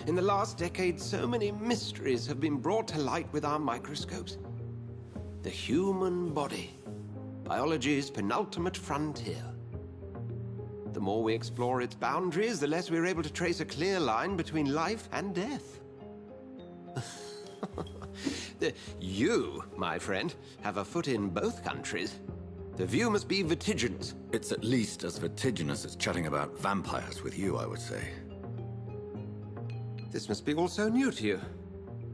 In the last decade, so many mysteries have been brought to light with our microscopes. The human body, biology's penultimate frontier. The more we explore its boundaries, the less we're able to trace a clear line between life and death. You, my friend, have a foot in both countries. The view must be vertiginous. It's at least as vertiginous as chatting about vampires with you, I would say. This must be all so new to you.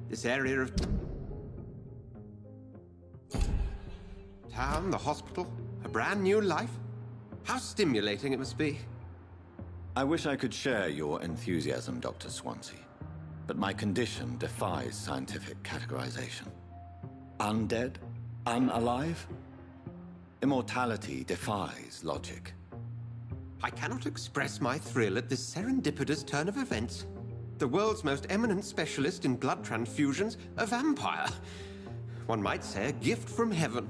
This area of town, the hospital, a brand new life. How stimulating it must be. I wish I could share your enthusiasm, Dr. Swansea, but my condition defies scientific categorization. Undead? Unalive? Immortality defies logic. I cannot express my thrill at this serendipitous turn of events. The world's most eminent specialist in blood transfusions, a vampire. One might say a gift from heaven.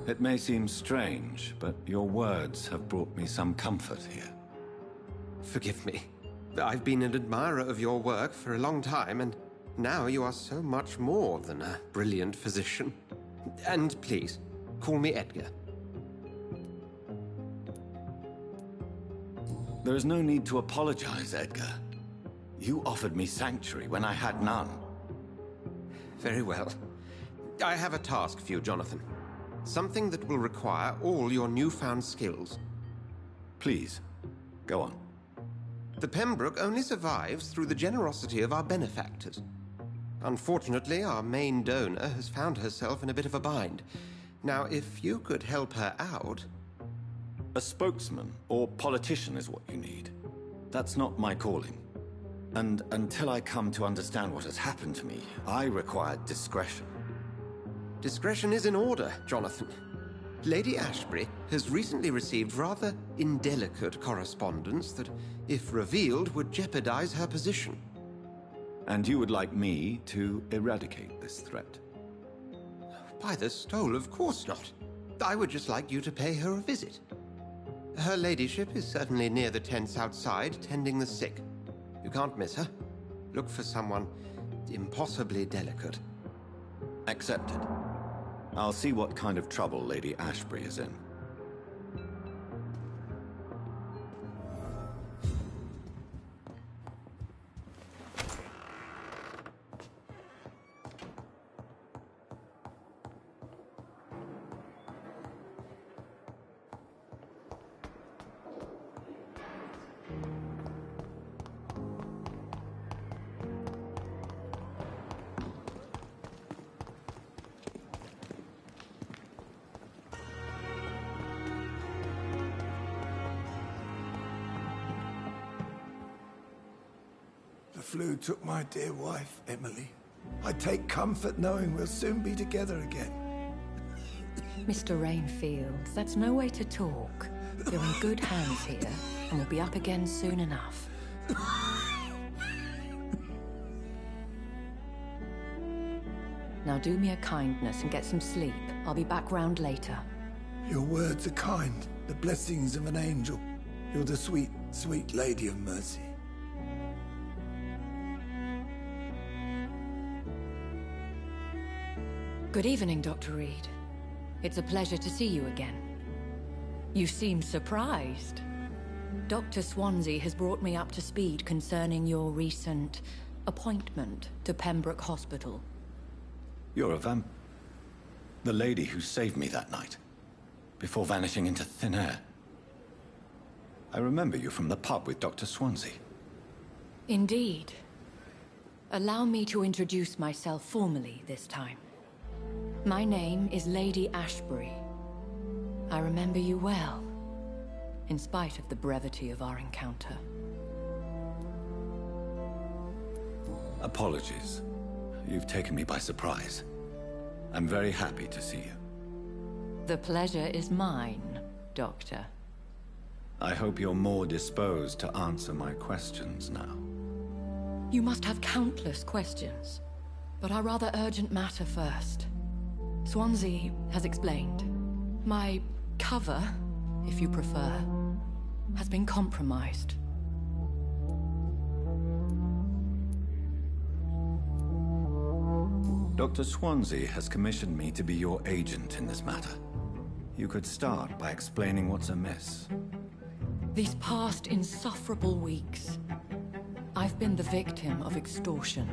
It may seem strange, but your words have brought me some comfort here. Forgive me. I've been an admirer of your work for a long time, and now you are so much more than a brilliant physician. And please, call me Edgar. There is no need to apologize, Edgar. You offered me sanctuary when I had none. Very well. I have a task for you, Jonathan. Something that will require all your newfound skills. Please, go on. The Pembroke only survives through the generosity of our benefactors. Unfortunately, our main donor has found herself in a bit of a bind. Now, if you could help her out... A spokesman or politician is what you need. That's not my calling. And until I come to understand what has happened to me, I require discretion. Discretion is in order, Jonathan. Lady Ashbury has recently received rather indelicate correspondence that, if revealed, would jeopardize her position. And you would like me to eradicate this threat? By the stole, of course not. I would just like you to pay her a visit. Her ladyship is certainly near the tents outside, tending the sick. You can't miss her. Look for someone impossibly delicate. Accepted. I'll see what kind of trouble Lady Ashbury is in. The flu took my dear wife, Emily. I take comfort knowing we'll soon be together again. Mr. Rainfield, that's no way to talk. You're in good hands here, and we'll be up again soon enough. Now do me a kindness and get some sleep. I'll be back round later. Your words are kind, the blessings of an angel. You're the sweet, sweet Lady of Mercy. Good evening, Dr. Reed. It's a pleasure to see you again. You seem surprised. Dr. Swansea has brought me up to speed concerning your recent appointment to Pembroke Hospital. You're a the lady who saved me that night, before vanishing into thin air. I remember you from the pub with Dr. Swansea. Indeed. Allow me to introduce myself formally this time. My name is Lady Ashbury. I remember you well, in spite of the brevity of our encounter. Apologies. You've taken me by surprise. I'm very happy to see you. The pleasure is mine, Doctor. I hope you're more disposed to answer my questions now. You must have countless questions, but our rather urgent matter first. Swansea has explained. My cover if you prefer, has been compromised. Dr. Swansea has commissioned me to be your agent in this matter. You could start by explaining what's amiss. These past insufferable weeks, I've been the victim of extortion.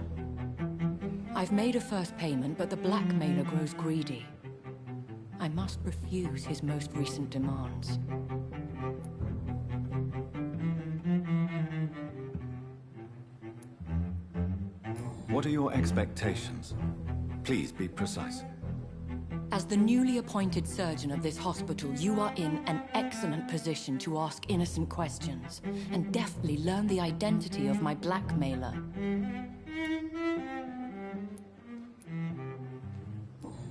I've made a first payment, but the blackmailer grows greedy. I must refuse his most recent demands. What are your expectations? Please be precise. As the newly appointed surgeon of this hospital, you are in an excellent position to ask innocent questions and deftly learn the identity of my blackmailer.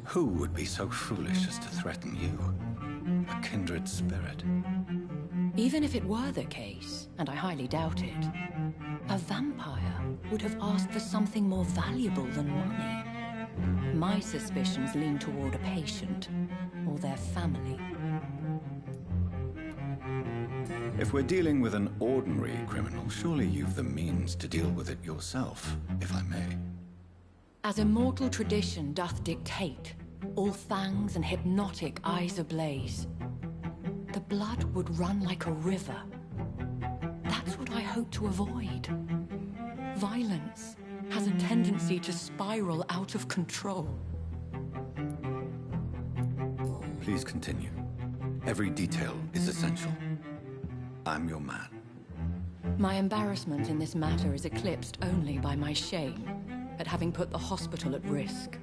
Who would be so foolish as to threaten you? A kindred spirit. Even if it were the case, and I highly doubt it, a vampire would have asked for something more valuable than money. My suspicions lean toward a patient, or their family. If we're dealing with an ordinary criminal, surely you've the means to deal with it yourself, if I may. As immortal tradition doth dictate, all fangs and hypnotic eyes ablaze, the blood would run like a river. That's what I hope to avoid. Violence has a tendency to spiral out of control. Please continue. Every detail is essential. I'm your man. My embarrassment in this matter is eclipsed only by my shame at having put the hospital at risk.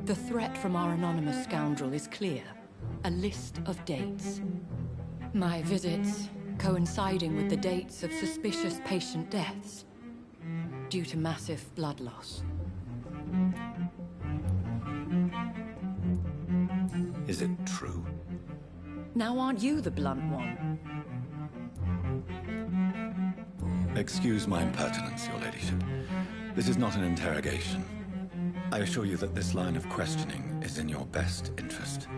The threat from our anonymous scoundrel is clear. A list of dates. My visits coinciding with the dates of suspicious patient deaths due to massive blood loss. Is it true? Now aren't you the blunt one? Excuse my impertinence, Your Ladyship. This is not an interrogation. I assure you that this line of questioning is in your best interest.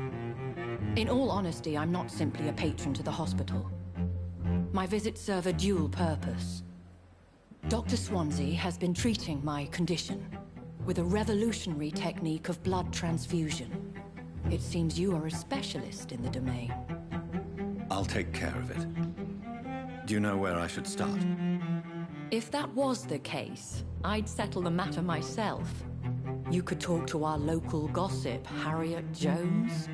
In all honesty, I'm not simply a patron to the hospital. My visits serve a dual purpose. Dr. Swansea has been treating my condition with a revolutionary technique of blood transfusion. It seems you are a specialist in the domain. I'll take care of it. Do you know where I should start? If that was the case, I'd settle the matter myself. You could talk to our local gossip, Harriet Jones.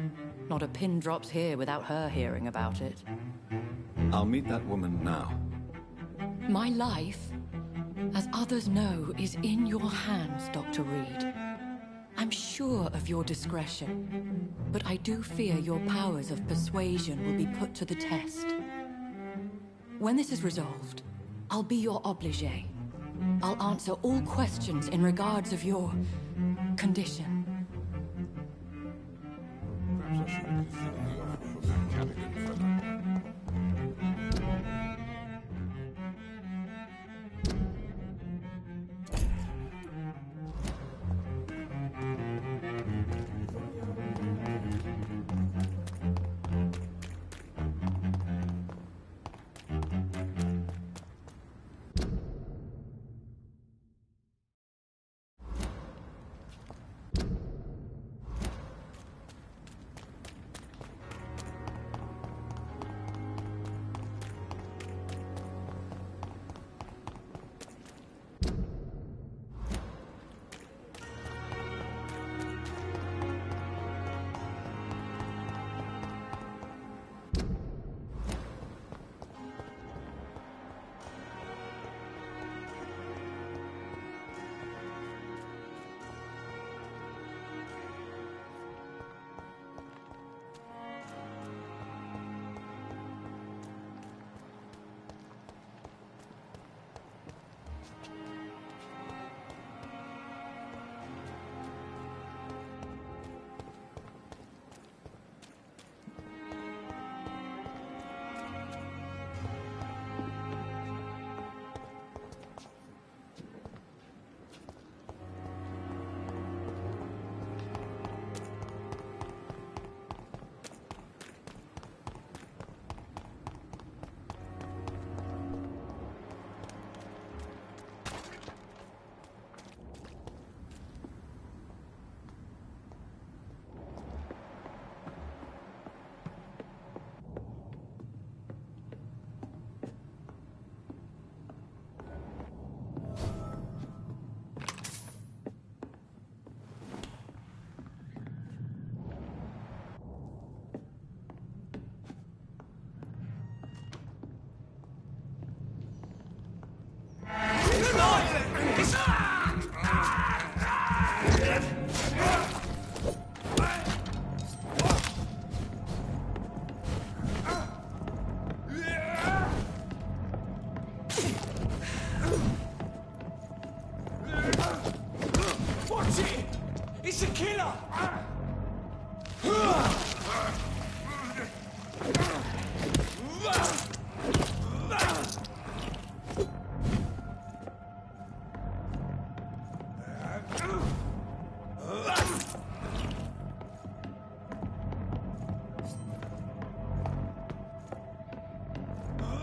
Not a pin drops here without her hearing about it. I'll meet that woman now. My life, as others know, is in your hands, Dr. Reed. I'm sure of your discretion, but I do fear your powers of persuasion will be put to the test. When this is resolved, I'll be your obligé. I'll answer all questions in regards of your condition. Perhaps I should consider the offer of a candidate for that.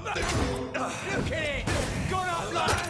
Look at it! Gone up like...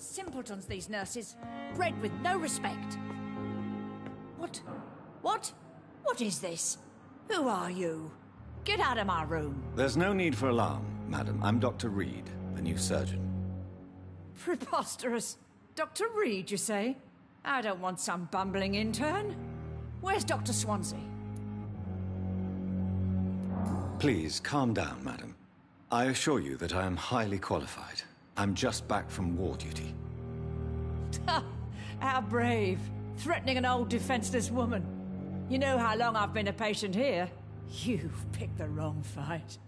Simpletons, these nurses. Bred with no respect. What? What? What is this? Who are you? Get out of my room. There's no need for alarm, madam. I'm Dr. Reed, the new surgeon. Preposterous. Dr. Reed, you say? I don't want some bumbling intern. Where's Dr. Swansea? Please, calm down, madam. I assure you that I am highly qualified. I'm just back from war duty. How brave. Threatening an old defenseless woman. You know how long I've been a patient here? You've picked the wrong fight.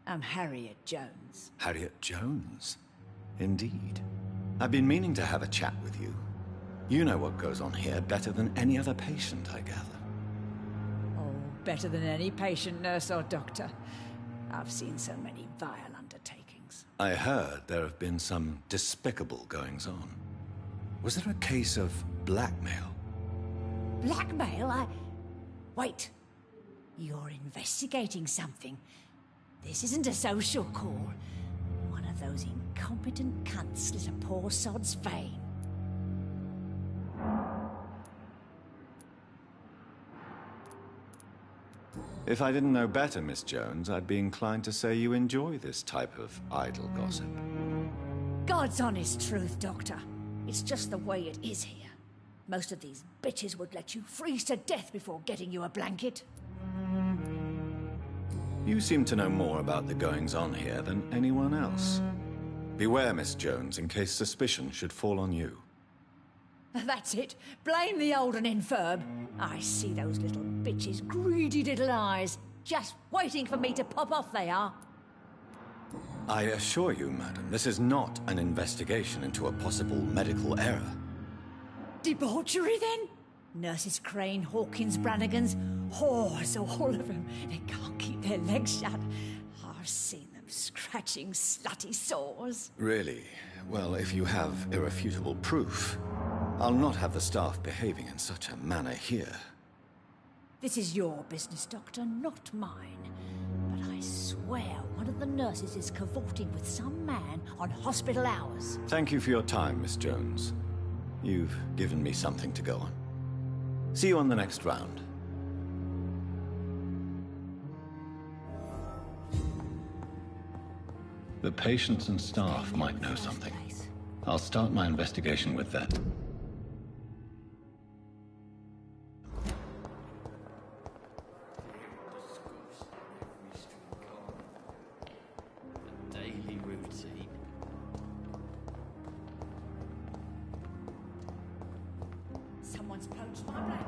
I'm Harriet Jones. Harriet Jones? Indeed. I've been meaning to have a chat with you. You know what goes on here better than any other patient, I gather. Oh, better than any patient, nurse or doctor. I've seen so many vile undertakings. I heard there have been some despicable goings-on. Was there a case of blackmail? Blackmail? Wait. You're investigating something. This isn't a social call. One of those incompetent cunts slit a poor sod's vein. If I didn't know better, Miss Jones, I'd be inclined to say you enjoy this type of idle gossip. God's honest truth, Doctor. It's just the way it is here. Most of these bitches would let you freeze to death before getting you a blanket. You seem to know more about the goings-on here than anyone else. Beware, Miss Jones, in case suspicion should fall on you. That's it. Blame the old and infirm. I see those little bitches' greedy little eyes. Just waiting for me to pop off they are. I assure you, madam, this is not an investigation into a possible medical error. Debauchery, then? Nurses Crane, Hawkins, Brannigans, whores, all of them. They can't keep their legs shut. I've seen them scratching slutty sores. Really? Well, if you have irrefutable proof, I'll not have the staff behaving in such a manner here. This is your business, Doctor, not mine. But I swear one of the nurses is cavorting with some man on hospital hours. Thank you for your time, Miss Jones. You've given me something to go on. See you on the next round. The patients and staff might know something. I'll start my investigation with that. Daily routine. Someone's poached my blanket.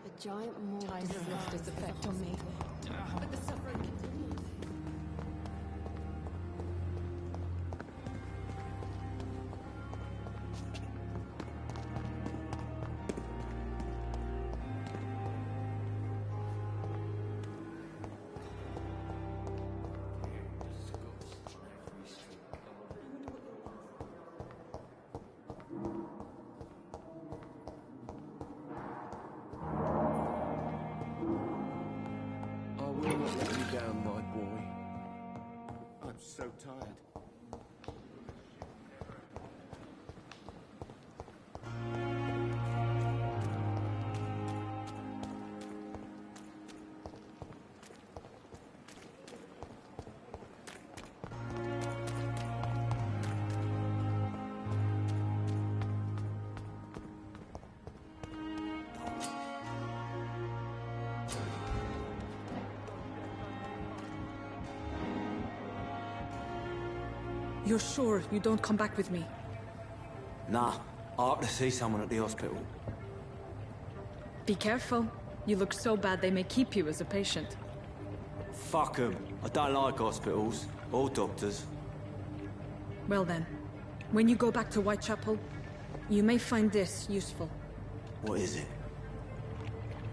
A giant morgue has left its effect on me. But the suffering continues. so tired. You're sure you don't come back with me? Nah, I ought to see someone at the hospital. Be careful. You look so bad they may keep you as a patient. Fuck 'em. I don't like hospitals. Or doctors. Well then, when you go back to Whitechapel, you may find this useful. What is it?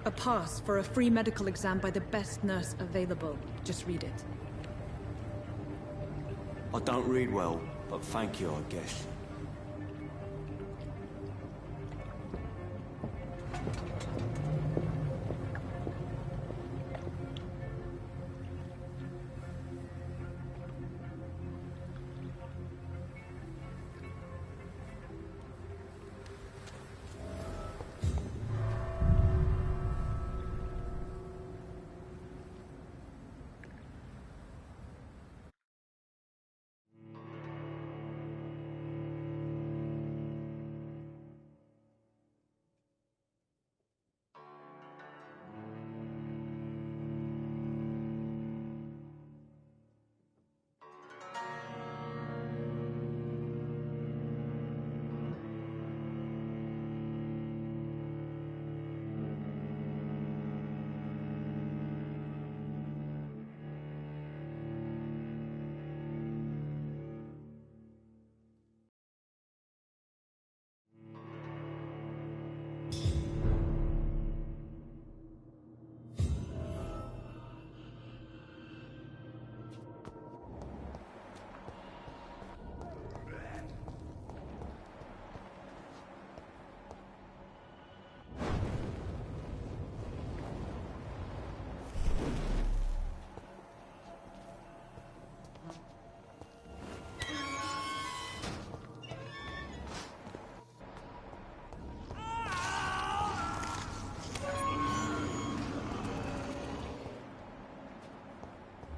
A pass for a free medical exam by the best nurse available. Just read it. I don't read well, but thank you, I guess.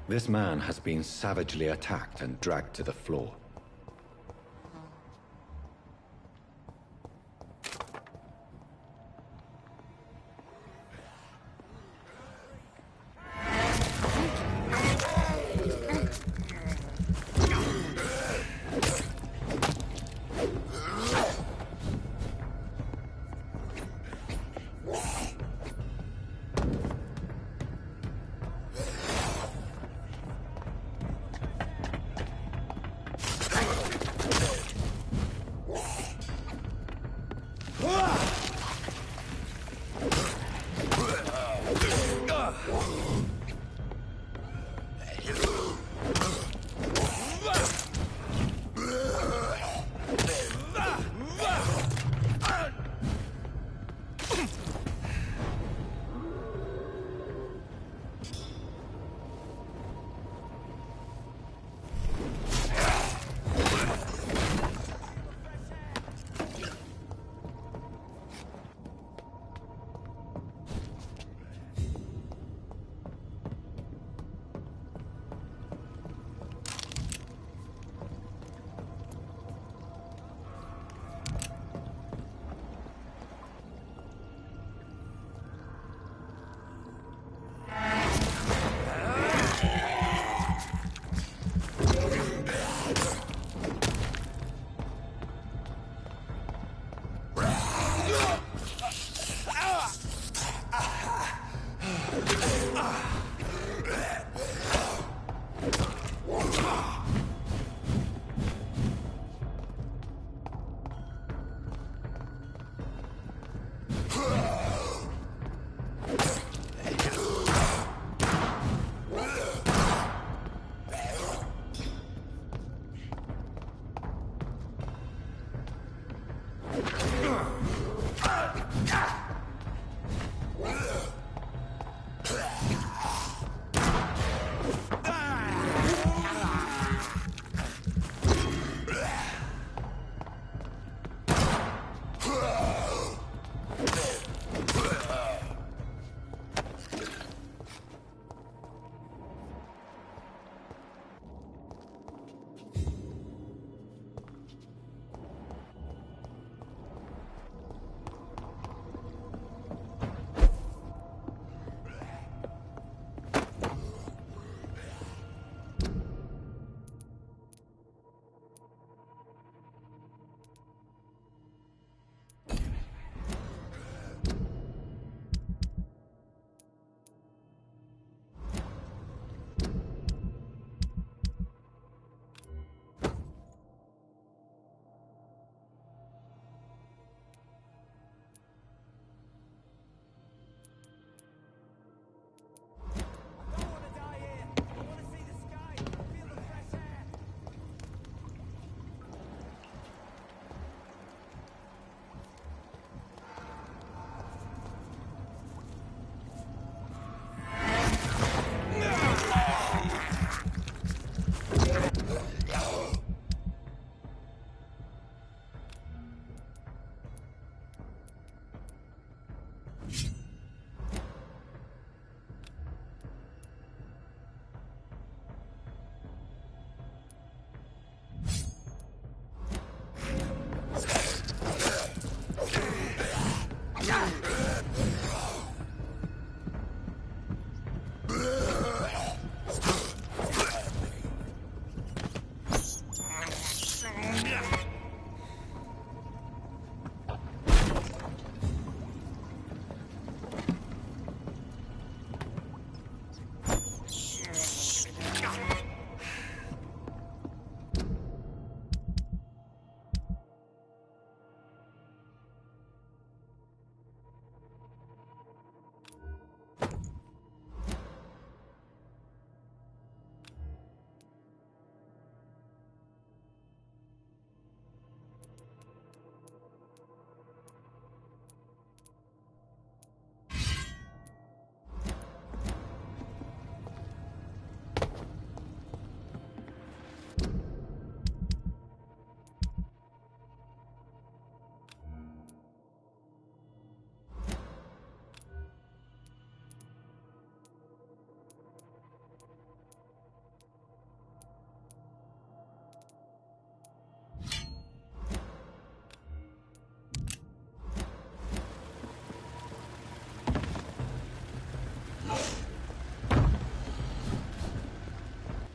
This man has been savagely attacked and dragged to the floor.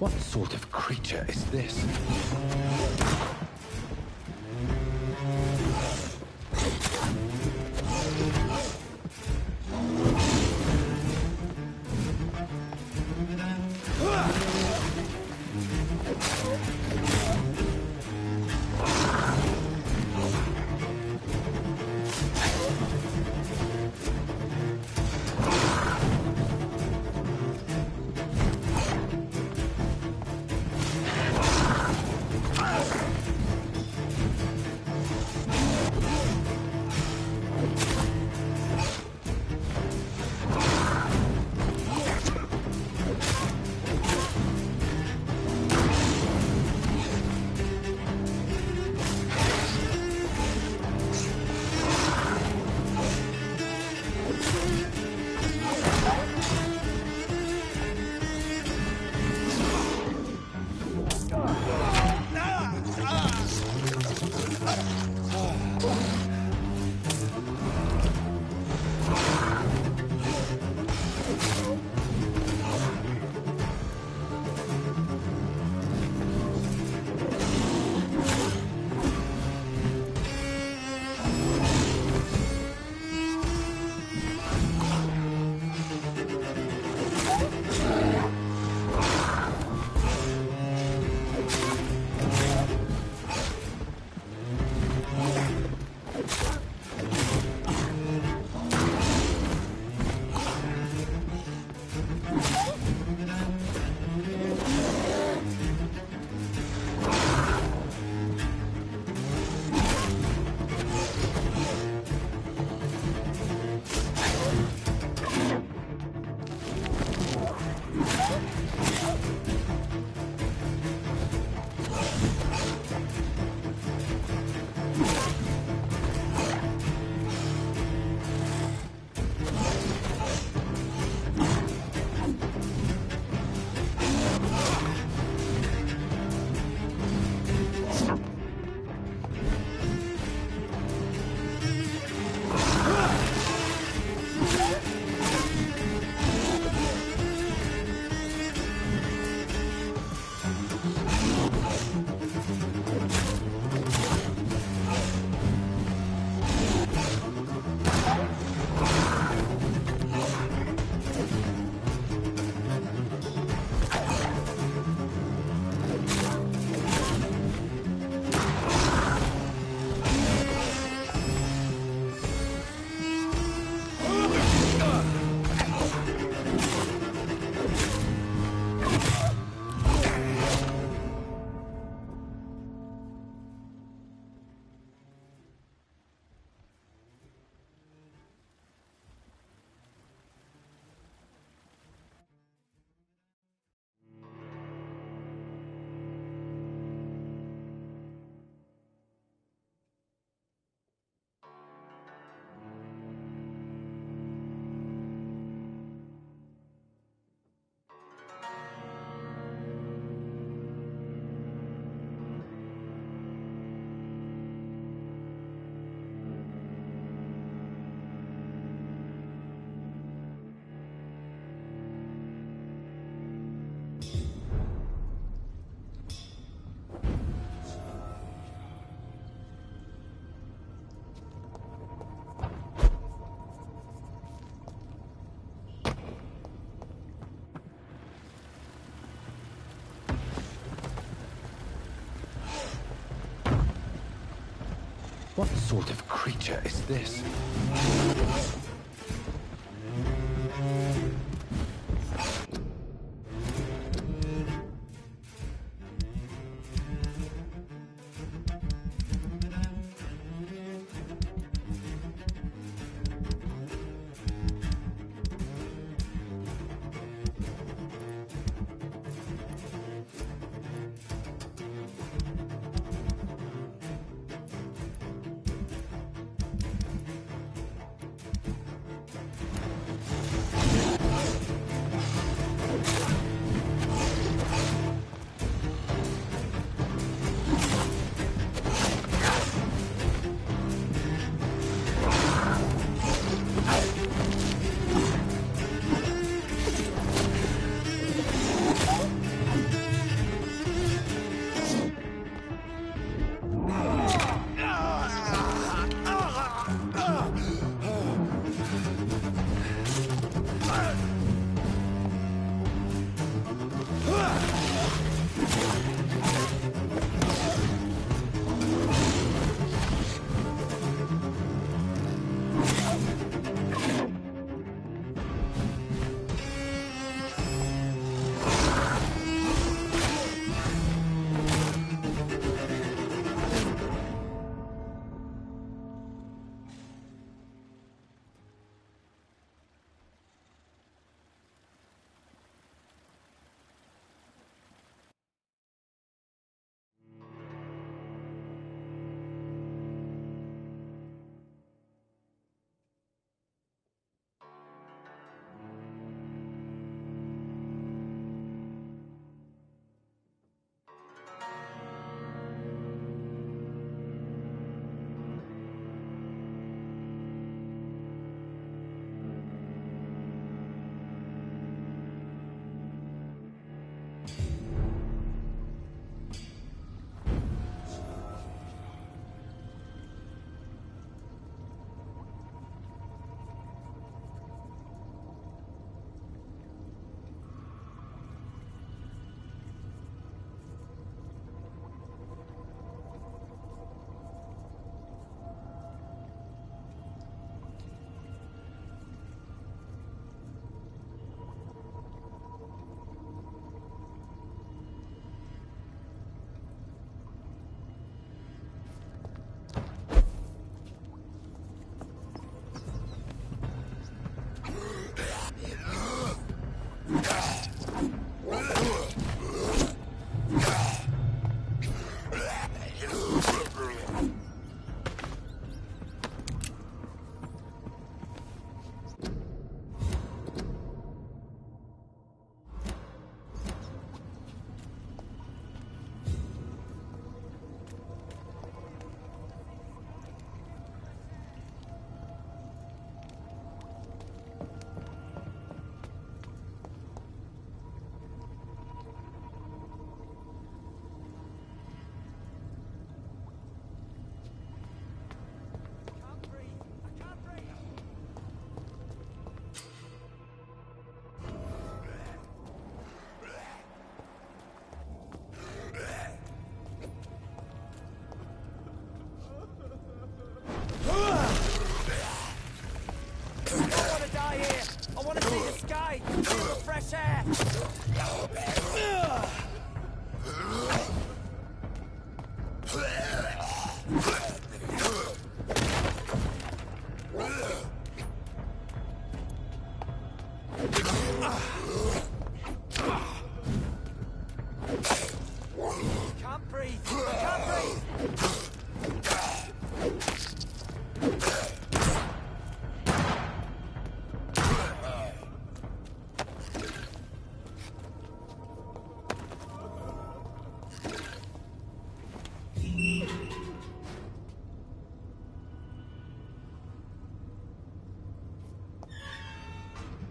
What sort of creature is this? What sort of creature is this?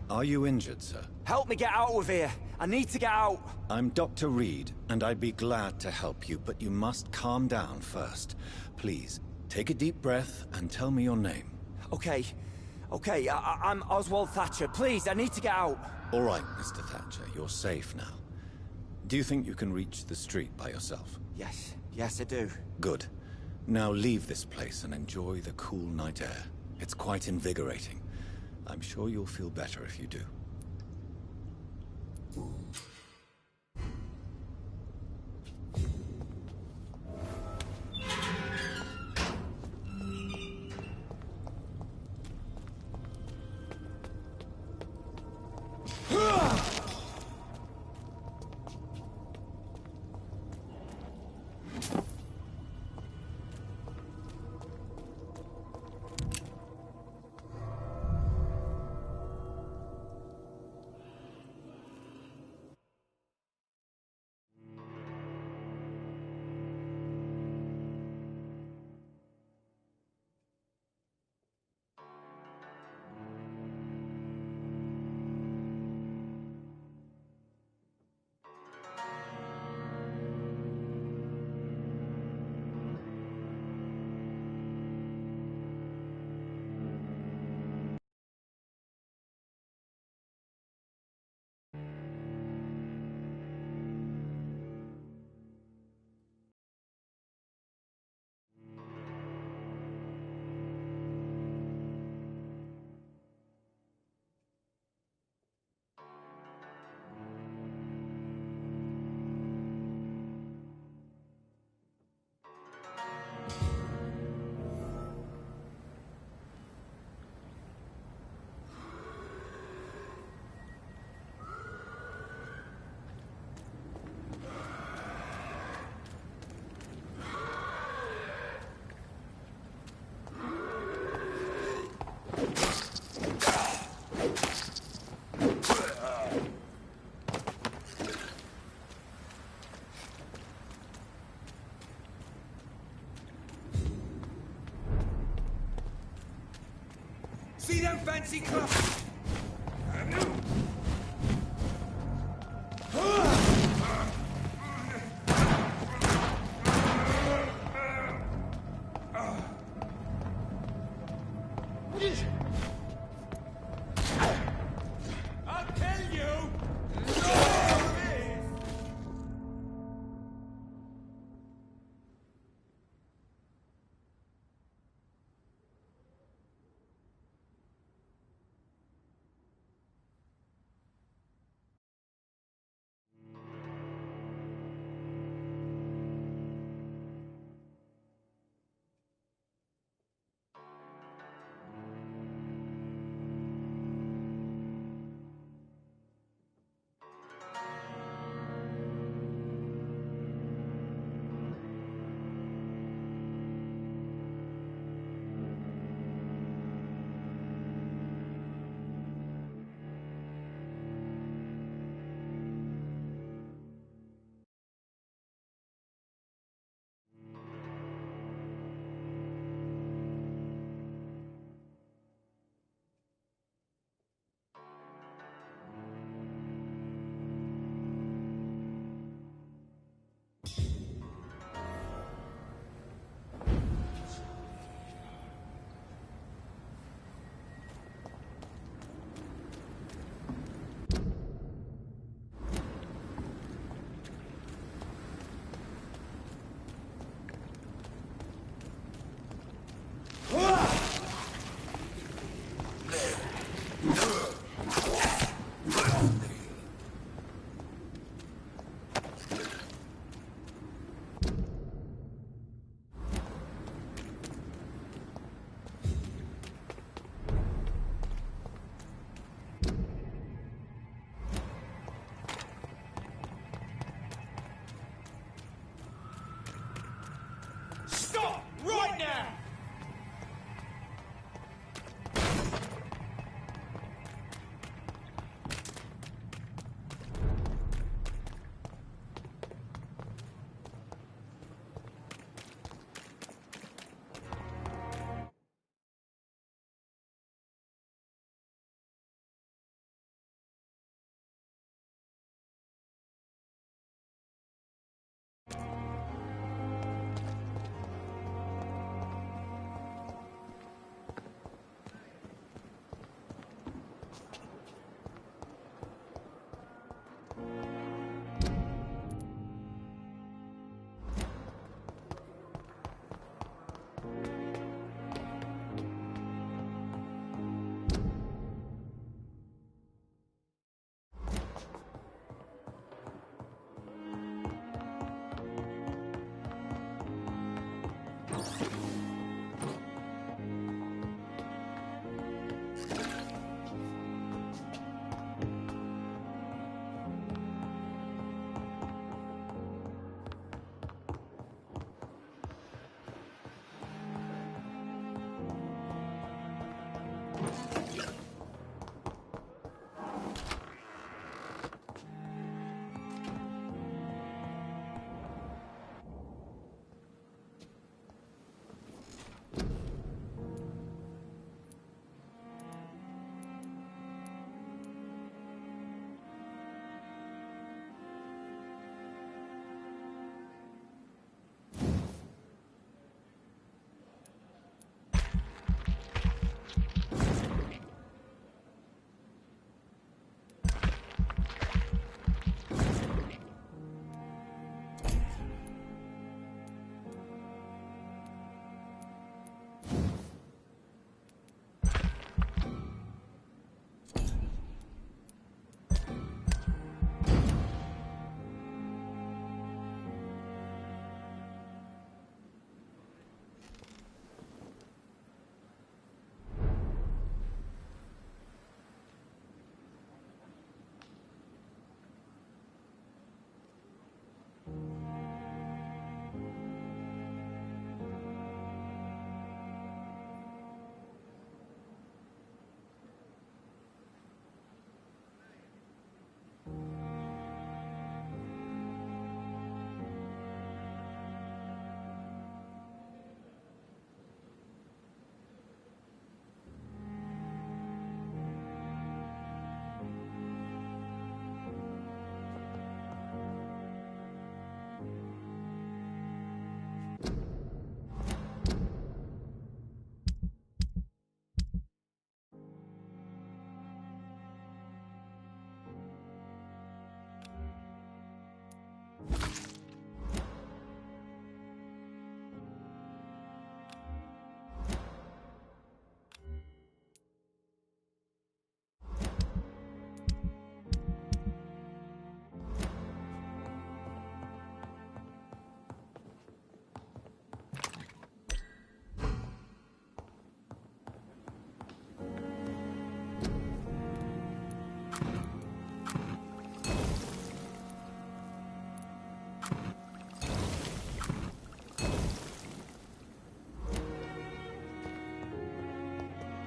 Are you injured, sir? Help me get out of here. I need to get out. I'm Dr. Reed, and I'd be glad to help you, but you must calm down first. Please, take a deep breath and tell me your name. Okay. I'm Oswald Thatcher. Please, I need to get out. All right, Mr. Thatcher, you're safe now. Do you think you can reach the street by yourself? Yes, I do. Good. Now leave this place and enjoy the cool night air. It's quite invigorating. I'm sure you'll feel better if you do. See them fancy clubs? I'll tell you!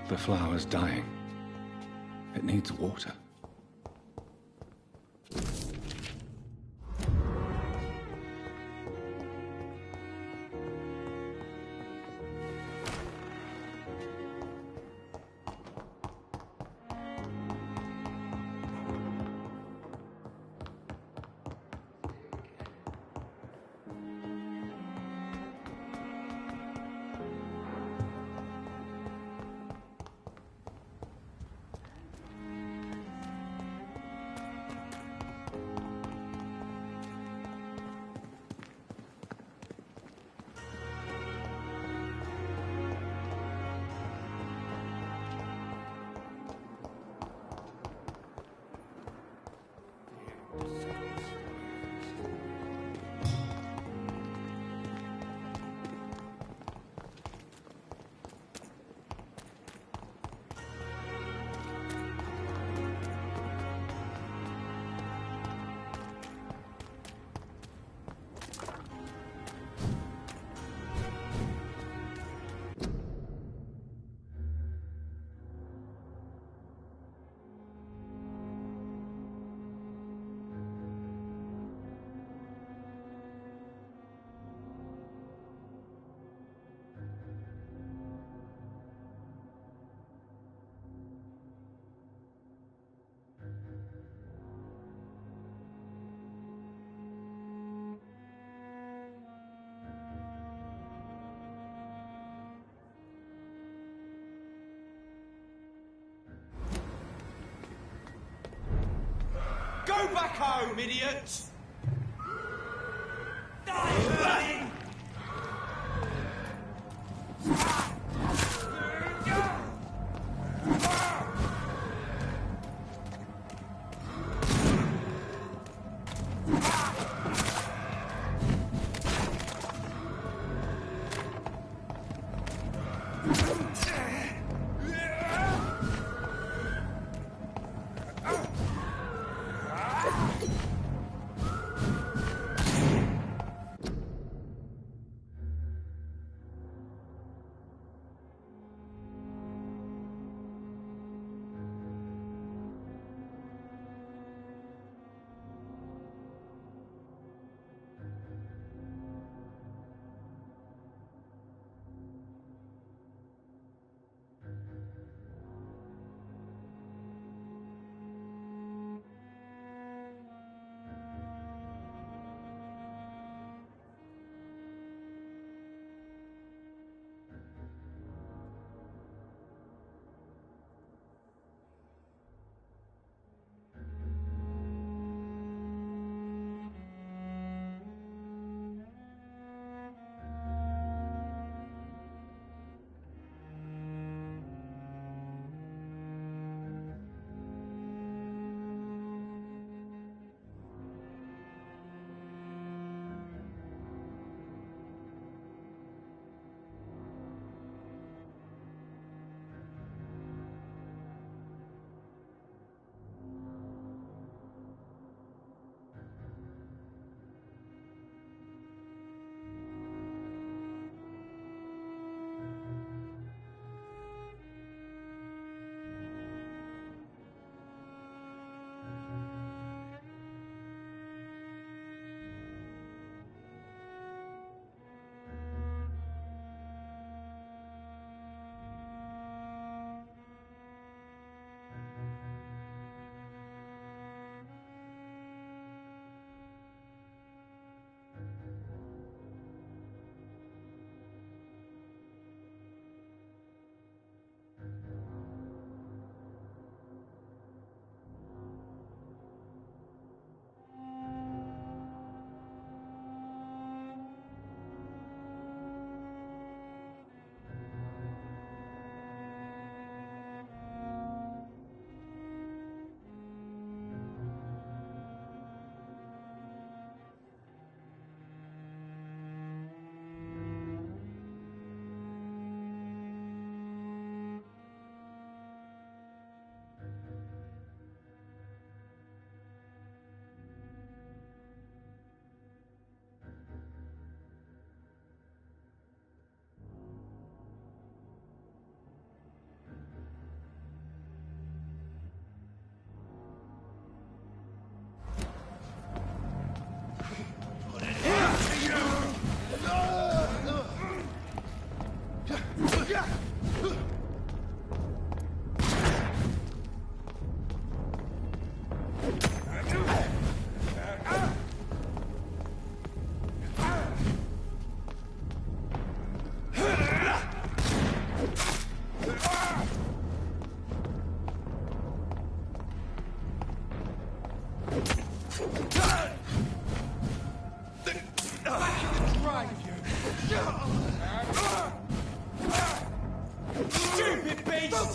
The flower's dying. It needs water. Go back home, idiot!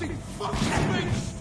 rotting fucking beast!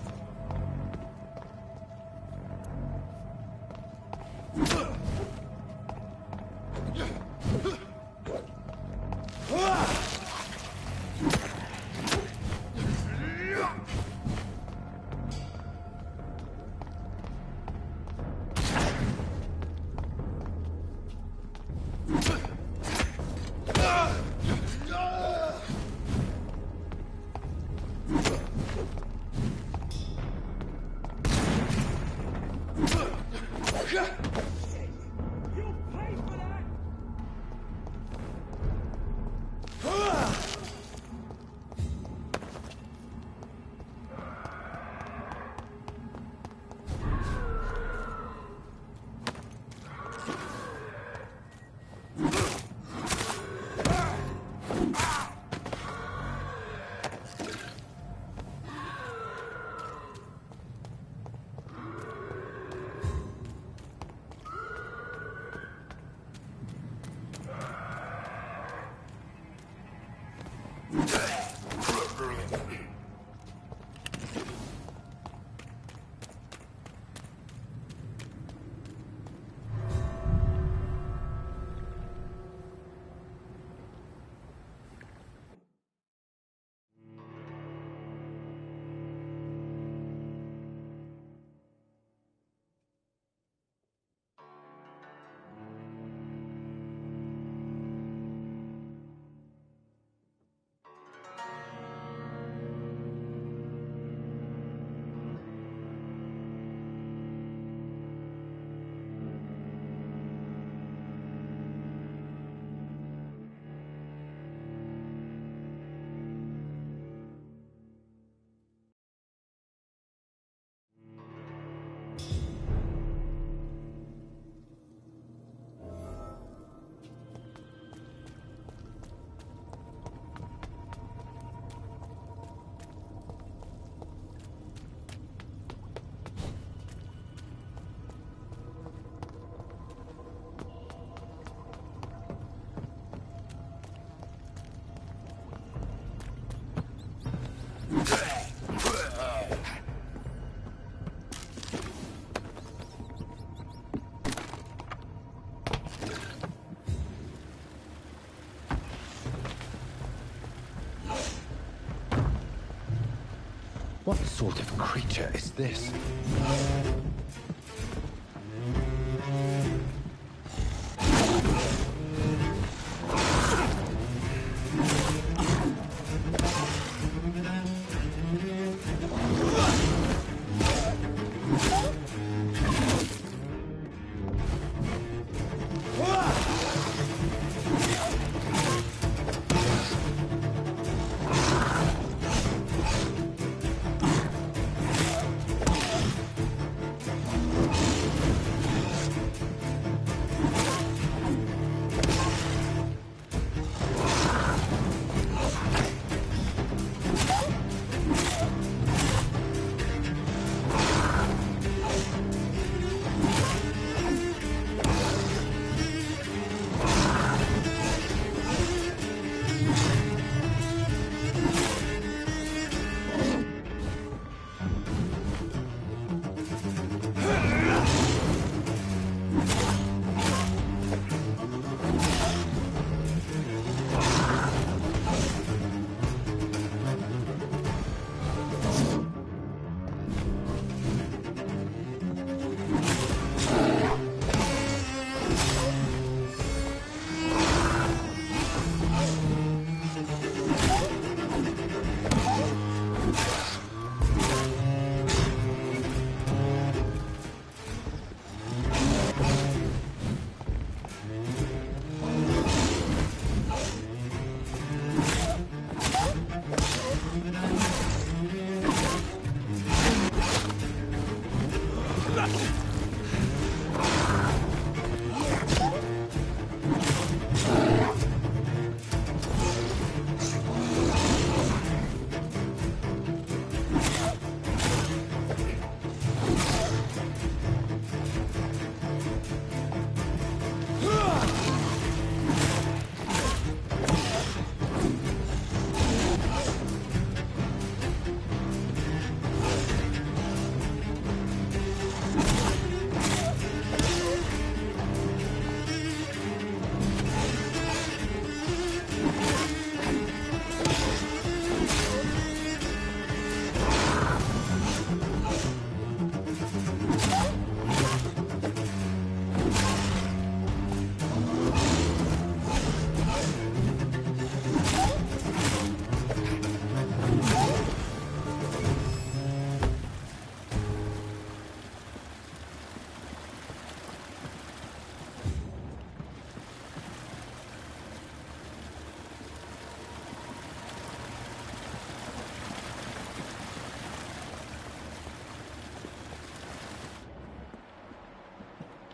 What sort of creature is this?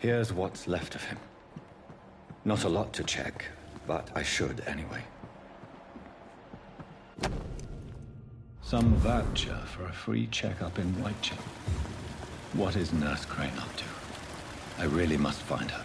Here's what's left of him. Not a lot to check, but I should anyway. Some voucher for a free checkup in Whitechapel. What is Nurse Crane up to? I really must find her.